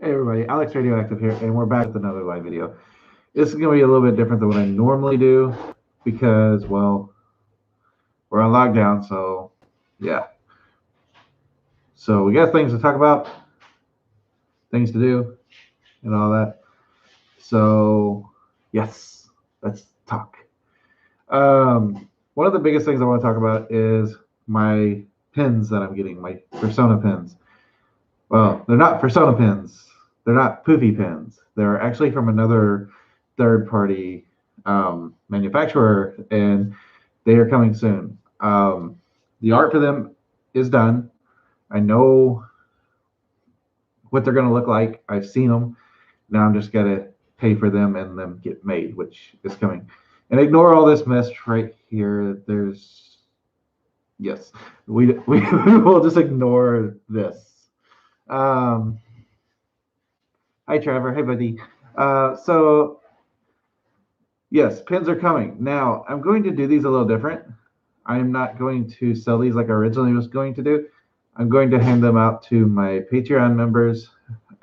Hey everybody, Alex Radioactive here, and we're back with another live video. This is going to be a little bit different than what I normally do because, well, we're on lockdown, so yeah. So we got things to talk about, things to do, and all that. So, yes, let's talk. One of the biggest things I want to talk about is my pins that I'm getting, my Persona pins. Well, they're not Persona pins. They're not poofy pins. They're actually from another third-party manufacturer, and they are coming soon. The art for them is done. I know what they're going to look like. I've seen them. Now I'm just going to pay for them and them get made, which is coming. And ignore all this mess right here. There's, yes, we will just ignore this. Hi, Trevor. Hey, buddy. So, yes, pins are coming. Now, I'm going to do these a little different. I am not going to sell these like I originally was going to do. I'm going to hand them out to my Patreon members.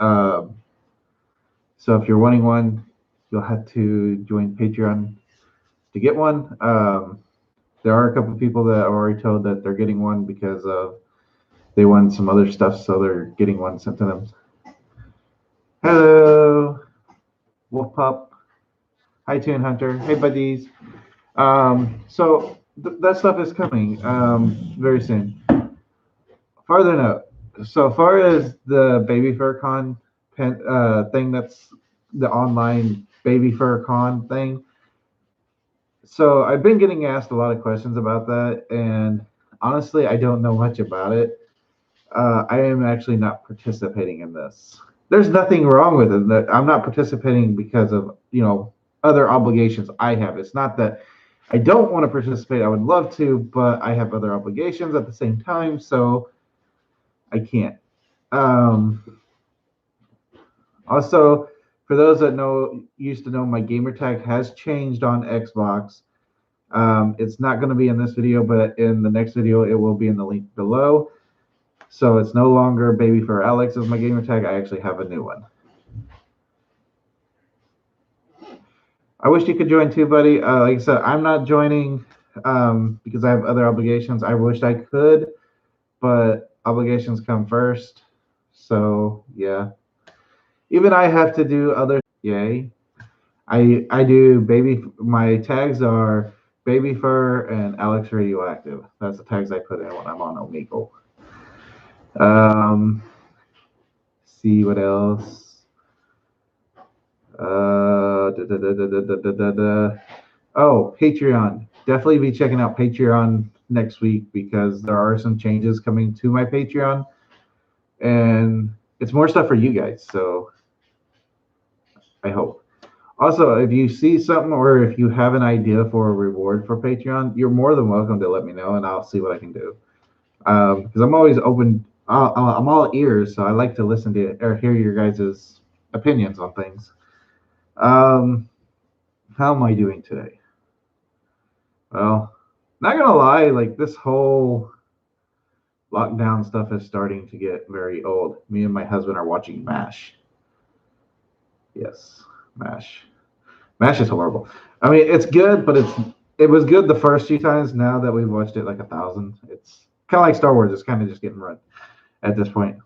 So if you're wanting one, you'll have to join Patreon to get one. There are a couple of people that are already told that they're getting one because of they won some other stuff, so they're getting one sent to them. Hello, Wolf Pup. Hi, Toon Hunter. Hey, buddies. So that stuff is coming very soon. Farther note, so far as the Babyfur Con thing, that's the online Babyfur Con thing. So I've been getting asked a lot of questions about that, and honestly, I don't know much about it. I am actually not participating in this. There's nothing wrong with it. That I'm not participating because of other obligations I have. It's not that I don't want to participate. I would love to, but I have other obligations at the same time, so I can't. Also, for those that used to know, my gamer tag has changed on Xbox. It's not going to be in this video, but in the next video, it will be in the link below. So it's no longer Babyfur Alex as my gamer tag. I actually have a new one. I wish you could join too, buddy. Like I said, I'm not joining because I have other obligations. I wish I could, but obligations come first. So yeah, even I have to do other. Yay! I do baby. My tags are Babyfur and Alex Radioactive. That's the tags I put in when I'm on Omegle. See what else. Oh, Patreon. Definitely be checking out Patreon next week because there are some changes coming to my Patreon, and it's more stuff for you guys. So I hope. Also, if you see something or if you have an idea for a reward for Patreon, you're more than welcome to let me know, and I'll see what I can do. Because I'm always open. I'm all ears, so I like to listen to or hear your guys' opinions on things. How am I doing today? Well, not gonna lie, like this whole lockdown stuff is starting to get very old. Me and my husband are watching MASH. Yes, MASH. MASH is horrible. I mean, it's good, but it was good the first few times. Now that we've watched it like 1,000, it's kind of like Star Wars. It's kind of just getting run at this point.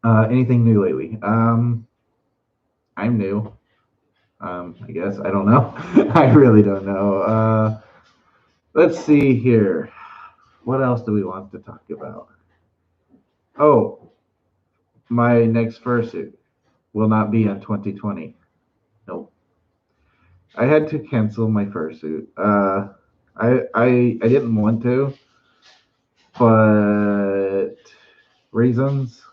Anything new lately? I'm new. I guess I don't know. I really don't know. Let's see here. What else do we want to talk about? Oh, my next fursuit will not be in 2020. Nope. I had to cancel my fursuit. I didn't want to, but reasons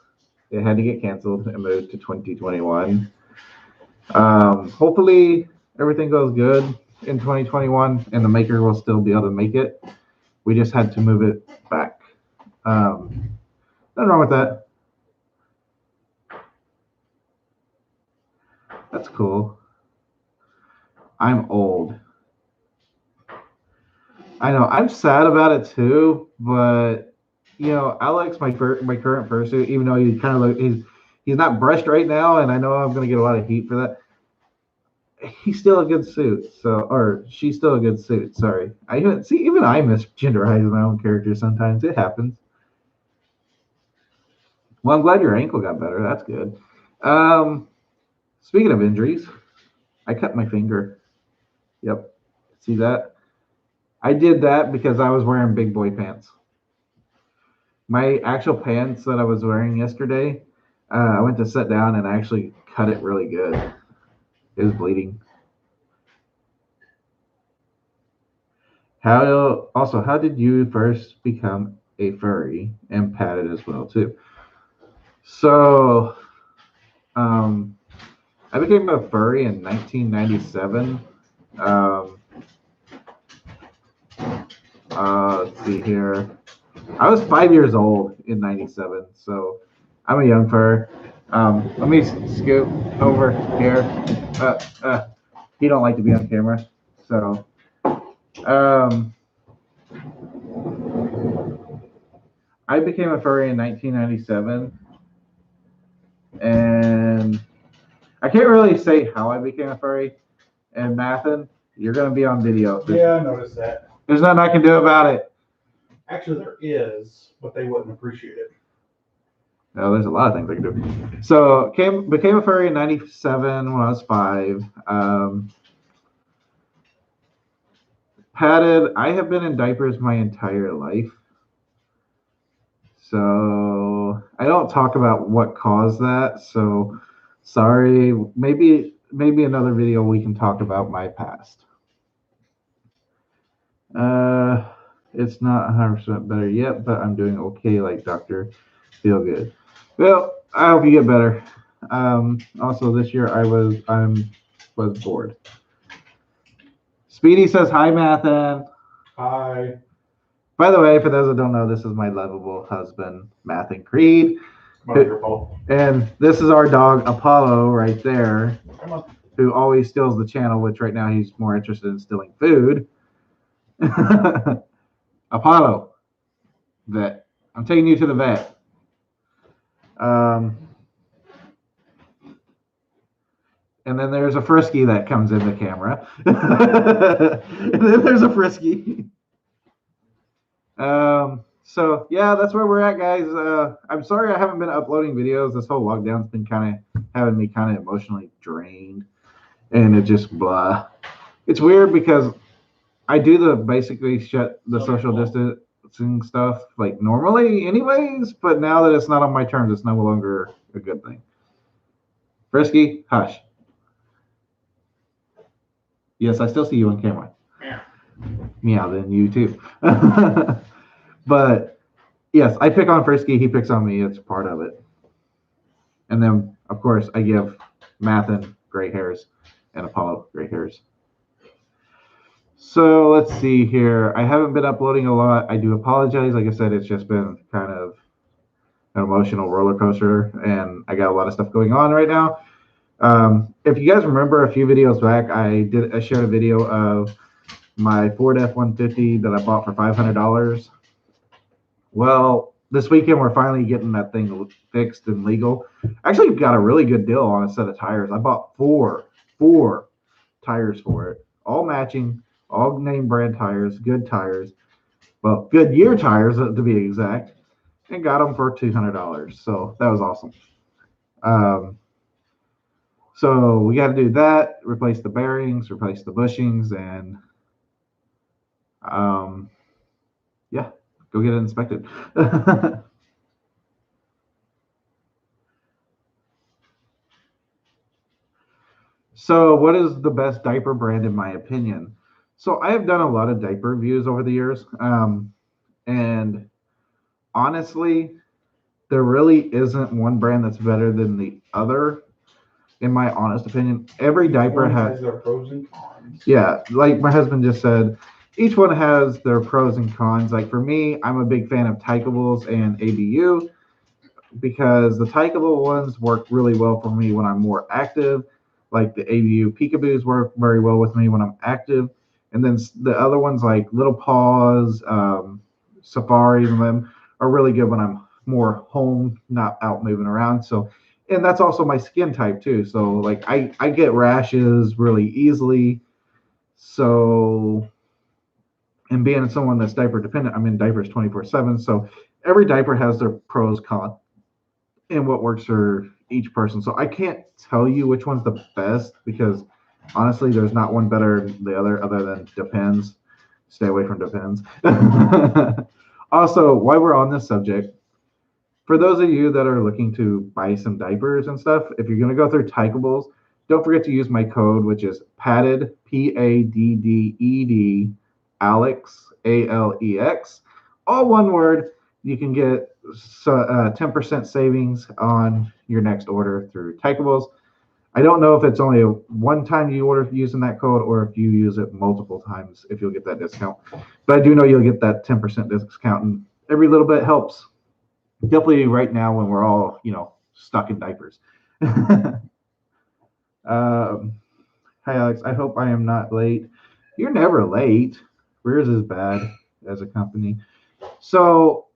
it had to get canceled and moved to 2021. Hopefully everything goes good in 2021 and the maker will still be able to make it. We just had to move it back. Nothing wrong with that. That's cool. I'm old. I know. I'm sad about it too, but Alex, my current fursuit, even though he kind of he's not brushed right now, and I know I'm going to get a lot of heat for that. He's still a good suit, or she's still a good suit. Sorry, even I misgenderize my own character sometimes. It happens. Well, I'm glad your ankle got better. That's good. Um, Speaking of injuries, I cut my finger. Yep, see that? I did that because I was wearing big boy pants. My actual pants that I was wearing yesterday, I went to sit down and I actually cut it really good. It was bleeding. How did you first become a furry and padded as well too? So, um, I became a furry in 1997. Um, let's see here. I was 5 years old in '97, so I'm a young fur. Let me scoot over here. Uh, uh, he don't like to be on camera, so um, I became a furry in 1997, and I can't really say how I became a furry. And Mathin, you're gonna be on video. Yeah, I noticed that. There's nothing I can do about it. Actually, there is, but they wouldn't appreciate it. No, there's a lot of things I can do. So became a furry in '97 when I was 5. Padded. I have been in diapers my entire life. So I don't talk about what caused that. So sorry. Maybe another video we can talk about my past. Uh, it's not 100% better yet, but I'm doing okay. Like Doctor, feel good. Well, I hope you get better. Also, this year I was bored. Speedy says hi, Mathan. Hi. By the way, for those that don't know, this is my lovable husband, Mathan Creed. Wonderful. And this is our dog, Apollo, right there, Come on. who always steals the channel, which right now he's more interested in stealing food. Apollo, vet. I'm taking you to the vet. And then there's a Frisky that comes in the camera. And then there's a Frisky. So yeah, that's where we're at, guys. I'm sorry I haven't been uploading videos. This whole lockdown's been kind of having me kind of emotionally drained, and it just blah. It's weird because I do the basically shut the social distancing stuff like normally, anyways. But now that it's not on my terms, it's no longer a good thing. Frisky, hush. Yes, I still see you on camera. Yeah. Meow, then you too. But yes, I pick on Frisky, he picks on me. It's part of it. And then, of course, I give Mathin gray hairs and Apollo gray hairs. So let's see here. I haven't been uploading a lot. I do apologize. Like I said, it's just been kind of an emotional roller coaster, and I got a lot of stuff going on right now. If you guys remember a few videos back, I shared a video of my Ford F-150 that I bought for $500. Well, this weekend we're finally getting that thing fixed and legal. Actually, got a really good deal on a set of tires. I bought four tires for it, all matching, all name brand tires, good tires. Well, Goodyear tires to be exact, and got them for $200. So that was awesome. So we got to do that, replace the bearings, replace the bushings, and yeah, go get it inspected. So what is the best diaper brand in my opinion? So I have done a lot of diaper reviews over the years, and honestly, there really isn't one brand that's better than the other. In my honest opinion, every diaper has their pros and cons. Yeah, like my husband just said, each one has their pros and cons. Like for me, I'm a big fan of Tykables and ABU because the Tykeable ones work really well for me when I'm more active. Like the ABU Peekaboos work very well with me when I'm active. And then the other ones like Little Paws, Safaris, and them are really good when I'm more home, not out moving around. So and that's also my skin type too. So like I get rashes really easily. So, and being someone that's diaper dependent, I'm in diapers 24/7. So every diaper has their pros, cons, and what works for each person. So I can't tell you which one's the best because honestly, there's not one better than the other than depends. Stay away from depends. Also, while we're on this subject, for those of you that are looking to buy some diapers and stuff, if you're going to go through Tykables, don't forget to use my code, which is padded, PADDED, Alex, ALEX, all one word. You can get 10% savings on your next order through Tykables. I don't know if it's only a one time you order using that code or if you use it multiple times, if you'll get that discount. But I do know you'll get that 10% discount, and every little bit helps. Definitely right now when we're all, stuck in diapers. Hi, Alex. I hope I am not late. You're never late. Rears is bad as a company. So,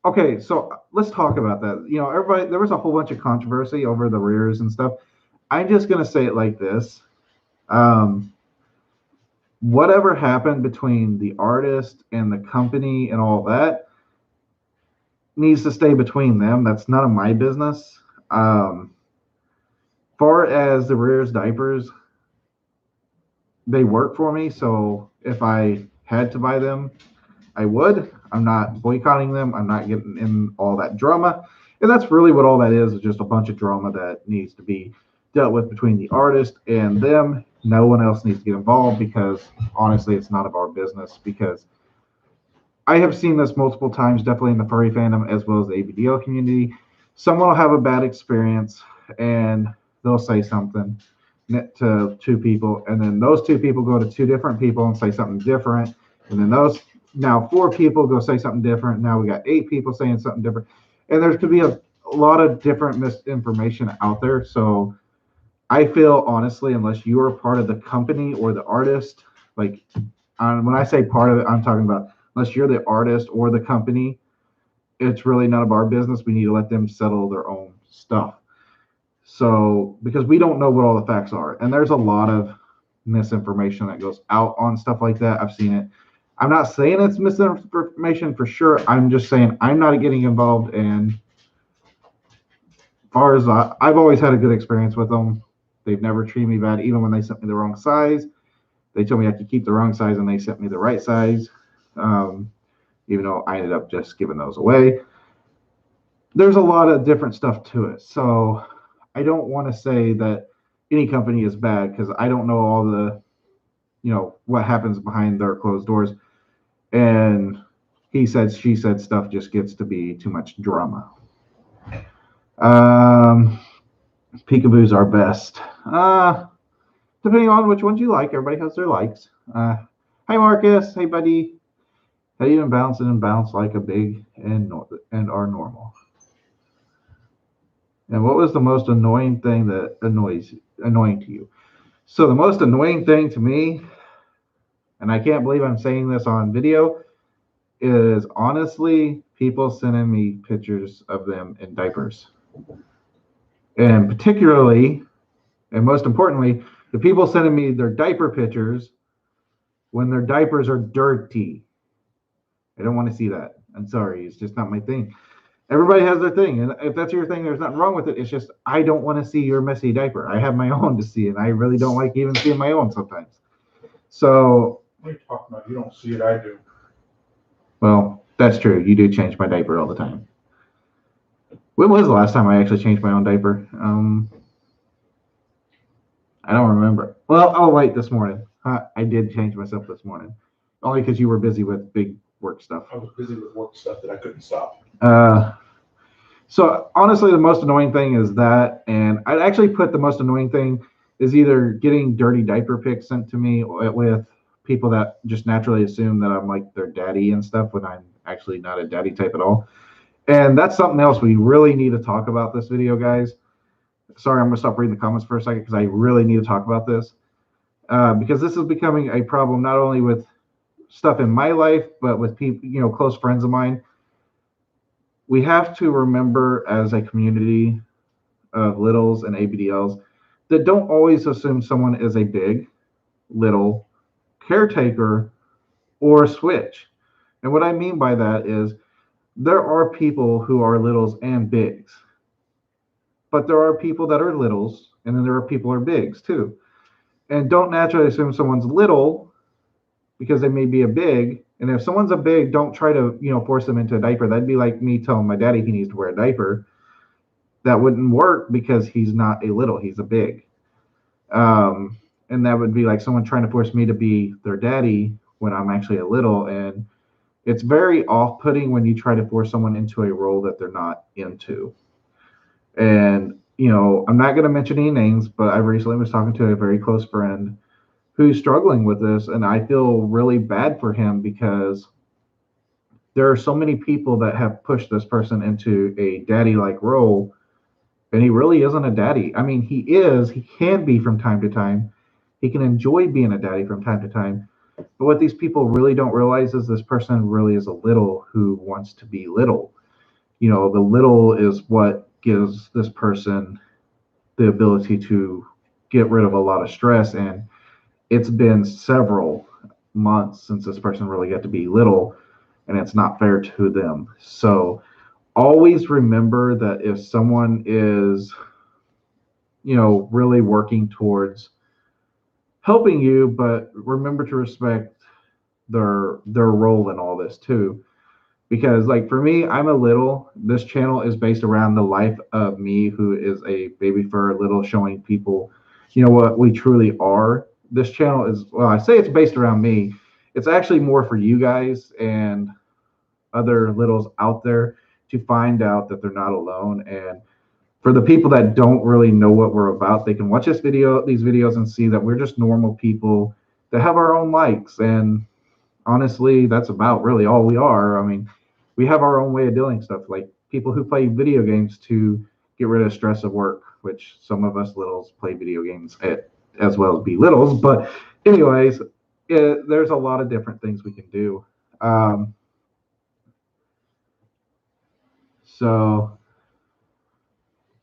okay, so let's talk about that. Everybody, there was a whole bunch of controversy over the rears and stuff. I'm just going to say it like this. Um, Whatever happened between the artist and the company and all that needs to stay between them. That's none of my business. Far as the rears diapers, they work for me. So if I had to buy them, I would. I'm not boycotting them. I'm not getting in all that drama. And that's really what all that is just a bunch of drama that needs to be dealt with between the artist and them. No one else needs to get involved because honestly, it's none of our business. Because I have seen this multiple times, definitely in the furry fandom as well as the ABDL community. Someone will have a bad experience and they'll say something to two people, and then those two people go to two different people and say something different, and then those now four people go say something different. Now we got eight people saying something different, and there could be a lot of different misinformation out there. So I feel honestly, unless you are part of the company or the artist, like when I say part of it, I'm talking about unless you're the artist or the company, it's really none of our business. We need to let them settle their own stuff. So, because we don't know what all the facts are, and there's a lot of misinformation that goes out on stuff like that. I've seen it. I'm not saying it's misinformation for sure. I'm just saying I'm not getting involved. And as far as I've always had a good experience with them. They've never treated me bad, even when they sent me the wrong size. They told me I could keep the wrong size, and they sent me the right size. Even though I ended up just giving those away. There's a lot of different stuff to it. So I don't want to say that any company is bad because I don't know all the, what happens behind their closed doors. And he said, she said stuff just gets to be too much drama. Peekaboos are best. Depending on which ones you like, everybody has their likes. Hi, Marcus. Hey, buddy. How do you even bounce and bounce like a big and are normal? And what was the most annoying thing that annoying to you? So the most annoying thing to me, and I can't believe I'm saying this on video, is honestly people sending me pictures of them in diapers. And particularly, and most importantly, the people sending me their diaper pictures when their diapers are dirty. I don't want to see that. I'm sorry, it's just not my thing. Everybody has their thing, and if that's your thing, there's nothing wrong with it. It's just I don't want to see your messy diaper. I have my own to see, and I really don't like even seeing my own sometimes. So what are you talking about? You don't see it, I do. Well, that's true. You do change my diaper all the time. When was the last time I actually changed my own diaper? I don't remember. Well, oh wait, this morning. I did change myself this morning, only because you were busy with big work stuff. I was busy with work stuff that I couldn't stop. So honestly, the most annoying thing is that, and I'd actually put the most annoying thing is either getting dirty diaper pics sent to me with people that just naturally assume that I'm like their daddy and stuff when I'm actually not a daddy type at all. And that's something else we really need to talk about this video, guys. Sorry, I'm gonna stop reading the comments for a second because I really need to talk about this because this is becoming a problem not only with stuff in my life but with people, close friends of mine. We have to remember as a community of littles and ABDLs that don't always assume someone is a big, little, caretaker, or switch. And what I mean by that is there are people who are littles and bigs, but there are people that are littles, and then there are people who are bigs too. And don't naturally assume someone's little because they may be a big. And if someone's a big, don't try to force them into a diaper. That'd be like me telling my daddy he needs to wear a diaper. That wouldn't work because he's not a little; he's a big. And that would be like someone trying to force me to be their daddy when I'm actually a little. And it's very off-putting when you try to force someone into a role that they're not into. And I'm not going to mention any names, but I recently was talking to a very close friend who's struggling with this, and I feel really bad for him because there are so many people that have pushed this person into a daddy-like role, and he really isn't a daddy. I mean, he can be from time to time. He can enjoy being a daddy from time to time. But what these people really don't realize is this person really is a little who wants to be little. The little is what gives this person the ability to get rid of a lot of stress. And it's been several months since this person really got to be little, and it's not fair to them. So always remember that if someone is, really working towards helping you, but remember to respect their role in all this too. Because like for me, I'm a little. This channel is based around the life of me, who is a baby fur little, showing people, what we truly are. This channel is, well, I say it's based around me. It's actually more for you guys and other littles out there to find out that they're not alone. And for the people that don't really know what we're about, they can watch these videos and see that we're just normal people that have our own likes. And honestly, that's about really all we are. I mean, we have our own way of doing stuff, like people who play video games to get rid of stress of work, which some of us littles play video games as well as be littles. But anyways, there's a lot of different things we can do. Um, so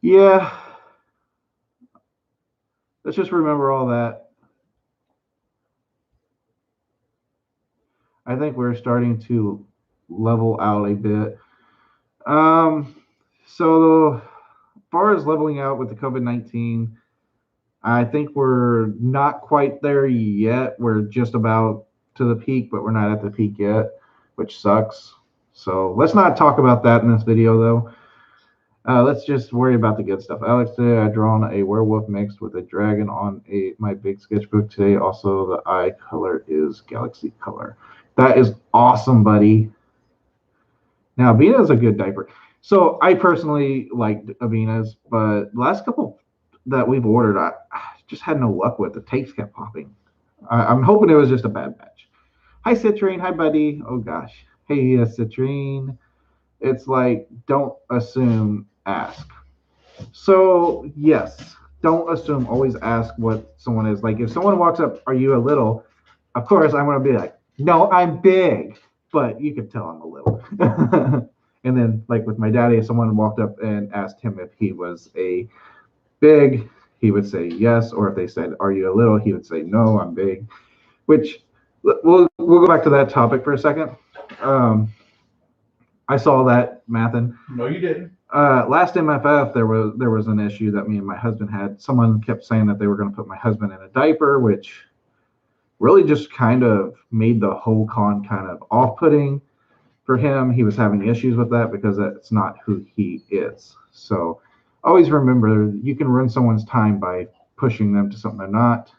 yeah, let's just remember all that. I think we're starting to level out a bit. Um, so as far as leveling out with the COVID-19, I think we're not quite there yet. We're just about to the peak, but we're not at the peak yet, which sucks. So let's not talk about that in this video, though. Let's just worry about the good stuff. Alex, today I drawn a werewolf mixed with a dragon on my big sketchbook today. Also, the eye color is galaxy color. That is awesome, buddy. Now, Avena is a good diaper. So I personally liked Avena's, but the last couple that we've ordered, I just had no luck with. The tapes kept popping. I'm hoping it was just a bad batch. Hi, Citrine. Hi, buddy. Oh, gosh. Hey, Citrine. It's like, don't assume, ask. So, yes, don't assume, always ask what someone is. Like, if someone walks up, are you a little? Of course, I'm going to be like, no, I'm big. But you could tell I'm a little. And then, like with my daddy, if someone walked up and asked him if he was a big, he would say yes. Or if they said, are you a little? He would say, no, I'm big. Which, we'll go back to that topic for a second. I saw that, Mathin. No, you didn't. Last MFF, there was an issue that me and my husband had. Someone kept saying that they were going to put my husband in a diaper, which really just kind of made the whole con kind of off-putting for him. He was having issues with that because that's not who he is. So always remember, you can ruin someone's time by pushing them to something they're not.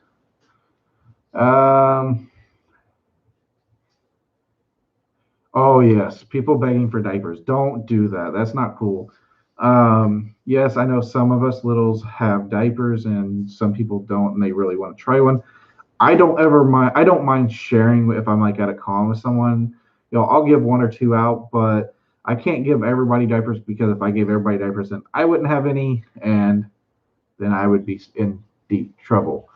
Oh, yes, people begging for diapers. Don't do that. That's not cool. Yes, I know some of us littles have diapers and some people don't, and they really want to try one. I don't mind sharing if I'm like at a con with someone. I'll give one or two out, but I can't give everybody diapers, because if I gave everybody diapers, then I wouldn't have any, and then I would be in deep trouble.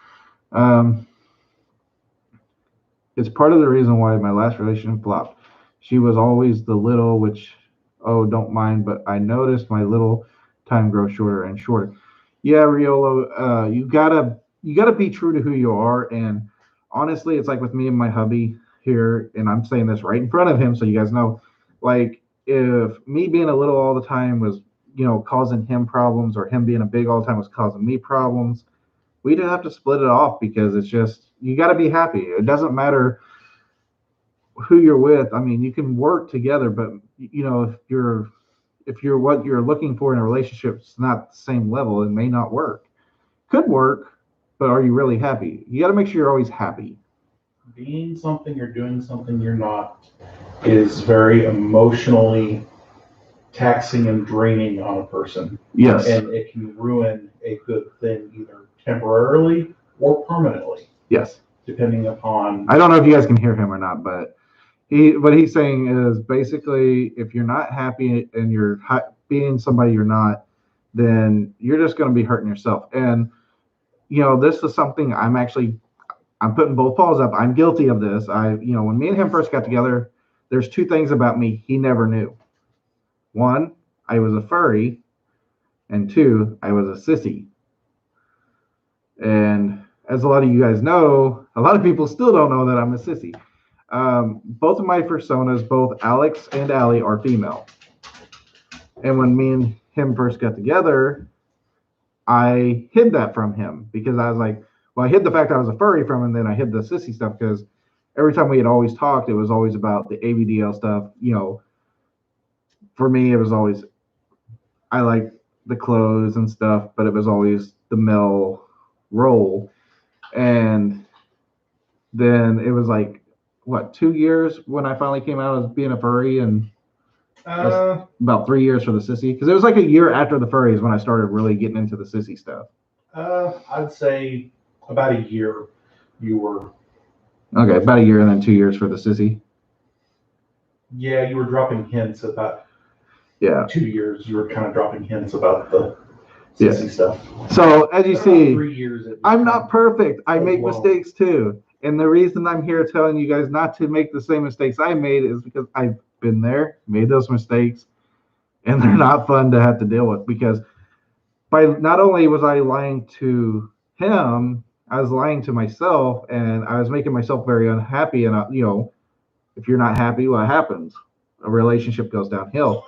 It's part of the reason why my last relationship flopped. She was always the little, which, oh, don't mind, but I noticed my little time grows shorter and shorter. Yeah, Riolo, you gotta be true to who you are. And honestly, it's like with me and my hubby here, and I'm saying this right in front of him, so you guys know. Like, if me being a little all the time was, causing him problems, or him being a big all the time was causing me problems, we'd have to split it off because it's just you got to be happy. It doesn't matter who you're with. I mean, you can work together, but if you're what you're looking for in a relationship is not the same level, it may not work. Could work, but are you really happy? You got to make sure you're always happy. Being something or doing something you're not is very emotionally taxing and draining on a person. Yes. And it can ruin a good thing either temporarily or permanently, Yes. depending upon. I don't know if you guys can hear him or not, but what he's saying is basically if you're not happy and you're being somebody you're not, then you're just going to be hurting yourself. And this is something I'm putting both paws up. I'm guilty of this. When me and him first got together, there's two things about me he never knew. One, I was a furry, and two, I was a sissy. And as a lot of you guys know, a lot of people still don't know that I'm a sissy. Both of my personas, both Alex and Allie, are female. And when me and him first got together, I hid that from him because I was like, well, I hid the fact I was a furry from him, and then I hid the sissy stuff because every time we had always talked, it was always about the ABDL stuff. For me, it was always, I like the clothes and stuff, but it was always the male role. And then it was like, what, 2 years when I finally came out as being a furry, and about 3 years for the sissy, because it was like a year after the furries when I started really getting into the sissy stuff. I'd say about a year you were. Okay, about a year and then 2 years for the sissy. Yeah, you were dropping hints about. Yeah. 2 years, you were kind of dropping hints about the sissy stuff. So as you see, 3 years. I'm not perfect. I make long. mistakes too. And the reason I'm here telling you guys not to make the same mistakes I made is because I've been there, made those mistakes, and they're not fun to have to deal with. Because by not only was I lying to him, I was lying to myself, and I was making myself very unhappy. And if you're not happy, what happens? A relationship goes downhill.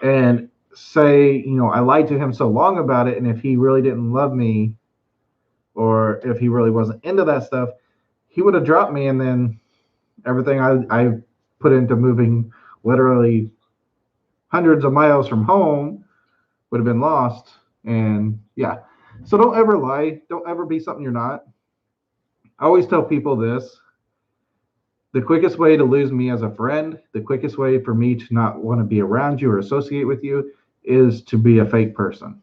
And say, I lied to him so long about it, and if he really didn't love me, or if he really wasn't into that stuff, he would have dropped me, and then everything I put into moving literally hundreds of miles from home would have been lost. And yeah, so don't ever lie. Don't ever be something you're not. I always tell people this. The quickest way to lose me as a friend, the quickest way for me to not want to be around you or associate with you is to be a fake person.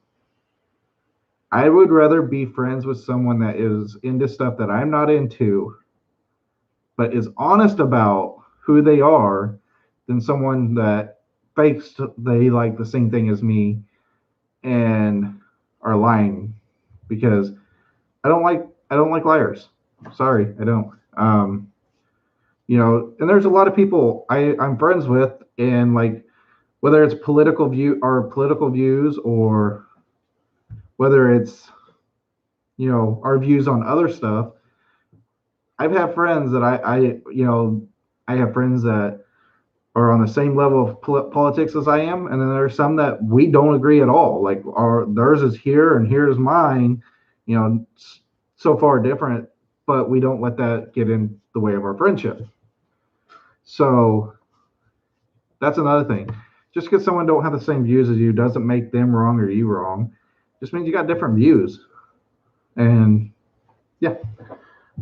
I would rather be friends with someone that is into stuff that I'm not into, but is honest about who they are, than someone that fakes they like the same thing as me and are lying. Because I don't like liars. Sorry, I don't. And there's a lot of people I'm friends with, and like whether it's political views, or whether it's our views on other stuff. I've had friends that I have friends that are on the same level of politics as I am, and then there's some that we don't agree at all. Like theirs is here and here's mine, so far different, but we don't let that get in the way of our friendship. So that's another thing. Just because someone don't have the same views as you doesn't make them wrong or you wrong. Just means you got different views. And yeah.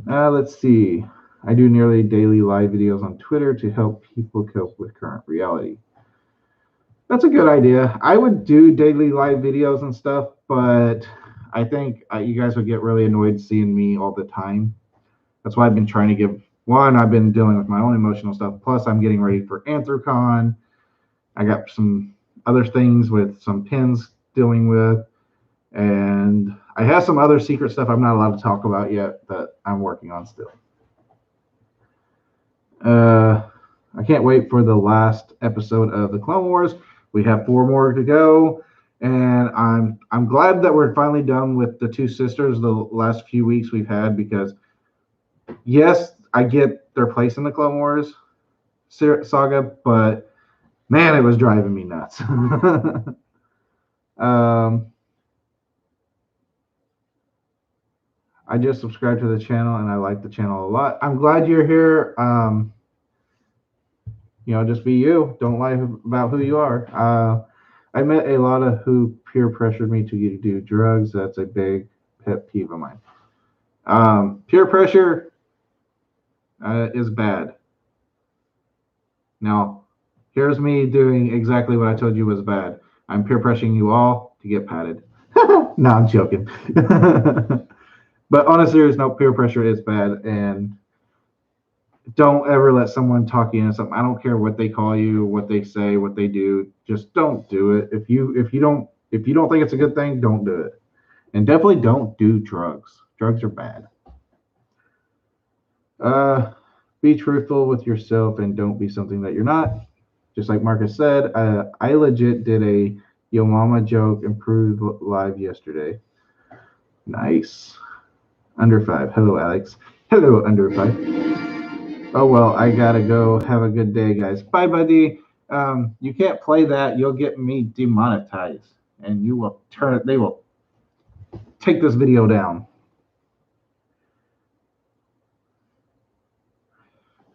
Let's see. I do nearly daily live videos on Twitter to help people cope with current reality. That's a good idea. I would do daily live videos and stuff, but I think you guys would get really annoyed seeing me all the time. That's why I've been trying to give one. I've been dealing with my own emotional stuff. Plus, I'm getting ready for Anthrocon. I got some other things with some pins dealing with, and I have some other secret stuff I'm not allowed to talk about yet that I'm working on still. I can't wait for the last episode of the Clone Wars. We have 4 more to go, And I'm glad that we're finally done with the two sisters the last few weeks we've had, because yes, I get their place in the Clone Wars saga, but man, it was driving me nuts. um, I just subscribed to the channel and I like the channel a lot. I'm glad you're here. Just be you. Don't lie about who you are. I met a lot of who peer pressured me to do drugs. That's a big pet peeve of mine. Peer pressure is bad. Now, here's me doing exactly what I told you was bad. I'm peer pressuring you all to get patted. No, I'm joking. But honestly, there's no peer pressure is bad, and don't ever let someone talk you into something. I don't care what they call you, what they say, what they do. Just don't do it. If you don't think it's a good thing, don't do it. And definitely don't do drugs. Drugs are bad. Uh, be truthful with yourself and don't be something that you're not. Just like Marcus said, I legit did a Yo Mama joke improved live yesterday. Nice. Under five. Hello, Alex. Hello, under five. Oh well, I gotta go. Have a good day, guys. Bye, buddy. You can't play that. You'll get me demonetized, and you will turn it. They will take this video down.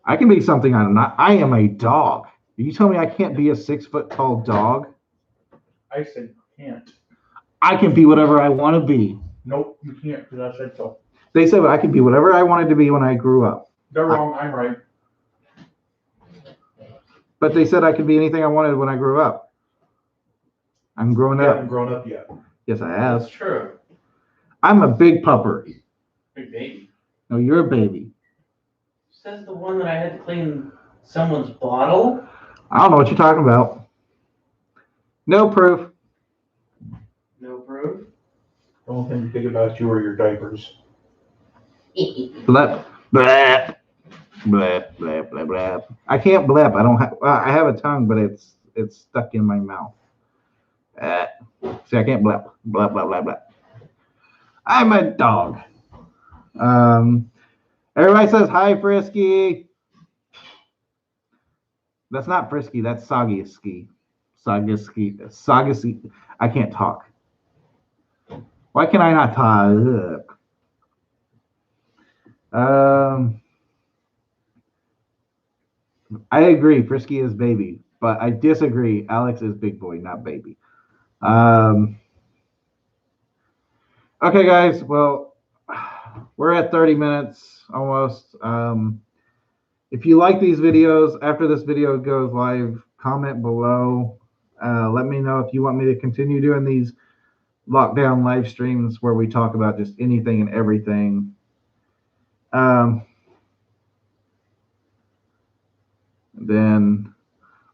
I can be something I'm not. I am a dog. You tell me I can't be a 6 foot tall dog? I said you can't. I can be whatever I want to be. Nope, you can't, because I said so. They said I could be whatever I wanted to be when I grew up. They're wrong, I'm right. But they said I could be anything I wanted when I grew up. I'm growing You up. haven't grown up yet. Yes, I have. That's true. I'm a big pupper. Big baby. No, you're a baby. Says the one that I had to clean someone's bottle. I don't know what you're talking about. No proof. No proof. The only thing big about you are your diapers. Blep, blep, blep, blep, blep, blep. I can't blep. I don't have. I have a tongue, but it's stuck in my mouth. See, I can't blep, blep, blep, blep, blep. I'm a dog. Everybody says hi, Frisky. That's not Frisky. That's Soggy Ski. Soggy. I can't talk. Why can I not talk? I agree. Frisky is baby, but I disagree. Alex is big boy, not baby. Okay, guys. Well, we're at 30 minutes almost. If you like these videos, after this video goes live, comment below. Let me know if you want me to continue doing these lockdown live streams where we talk about just anything and everything. Then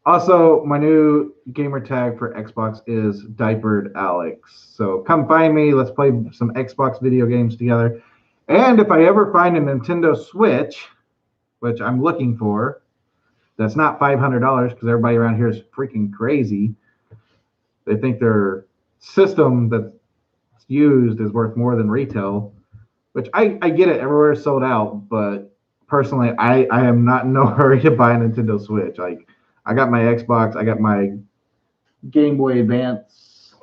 also my new gamer tag for Xbox is Diapered Alex. So come find me. Let's play some Xbox video games together. And if I ever find a Nintendo Switch, which I'm looking for, that's not $500 because everybody around here is freaking crazy. They think their system that's used is worth more than retail, which I get it. Everywhere is sold out, but personally, I am not in no hurry to buy a Nintendo Switch. Like, I got my Xbox, I got my Game Boy Advance.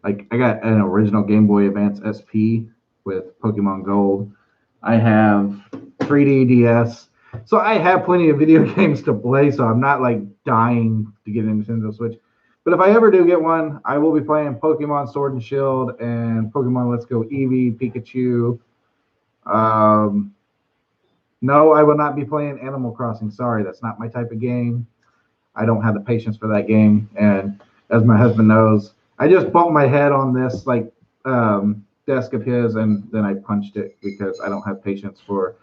Like, I got an original Game Boy Advance SP with Pokemon Gold. I have 3D DS. So I have plenty of video games to play, so I'm not like dying to get a Nintendo Switch. But if I ever do get one, I will be playing Pokemon Sword and Shield and Pokemon Let's Go Eevee, Pikachu. No, I will not be playing Animal Crossing. Sorry, that's not my type of game. I don't have the patience for that game. And as my husband knows, I just bumped my head on this desk of his, and then I punched it because I don't have patience for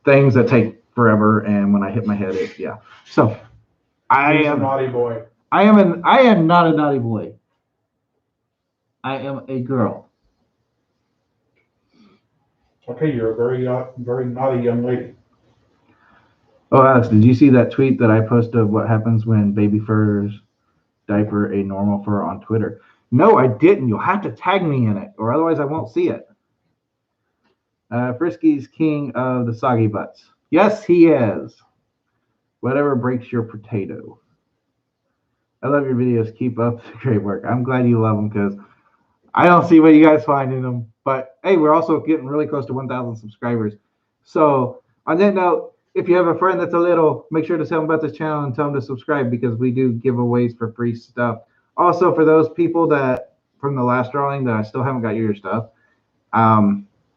things that take forever. And when I hit my head, yeah. So He's a naughty boy. I am not a naughty boy. I am a girl. Okay, you're a very naughty young lady. Oh, Alex, did you see that tweet that I posted of what happens when Babyfur's diaper a normal fur on Twitter? No, I didn't. You'll have to tag me in it, or otherwise I won't see it. Frisky's king of the soggy butts. Yes, he is. Whatever breaks your potato. I love your videos. Keep up the great work. I'm glad you love them because I don't see what you guys find in them. But hey, we're also getting really close to 1,000 subscribers. So on that note, if you have a friend that's a little, make sure to tell them about this channel and tell them to subscribe because we do giveaways for free stuff. Also, for those people that from the last drawing that I still haven't got your stuff,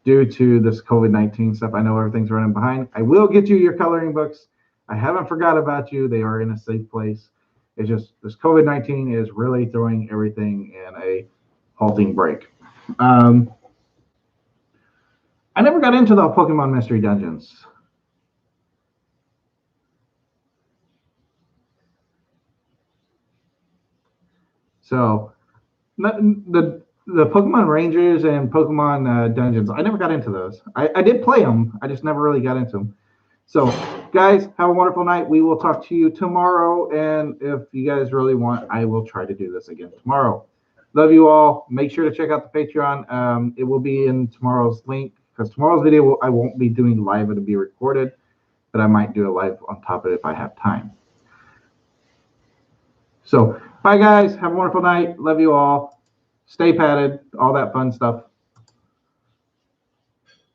due to this COVID-19 stuff, I know everything's running behind. I will get you your coloring books. I haven't forgot about you. They are in a safe place. It's just this COVID-19 is really throwing everything in a halting break. I never got into the Pokemon Mystery Dungeons. So the Pokemon Rangers and Pokemon Dungeons, I never got into those. I did play them. I just never really got into them. So, guys, have a wonderful night. We will talk to you tomorrow. And if you guys really want, I will try to do this again tomorrow. Love you all. Make sure to check out the Patreon. It will be in tomorrow's link because tomorrow's video I won't be doing live. It'll be recorded, but I might do a live on top of it if I have time. So, bye, guys. Have a wonderful night. Love you all. Stay padded. All that fun stuff.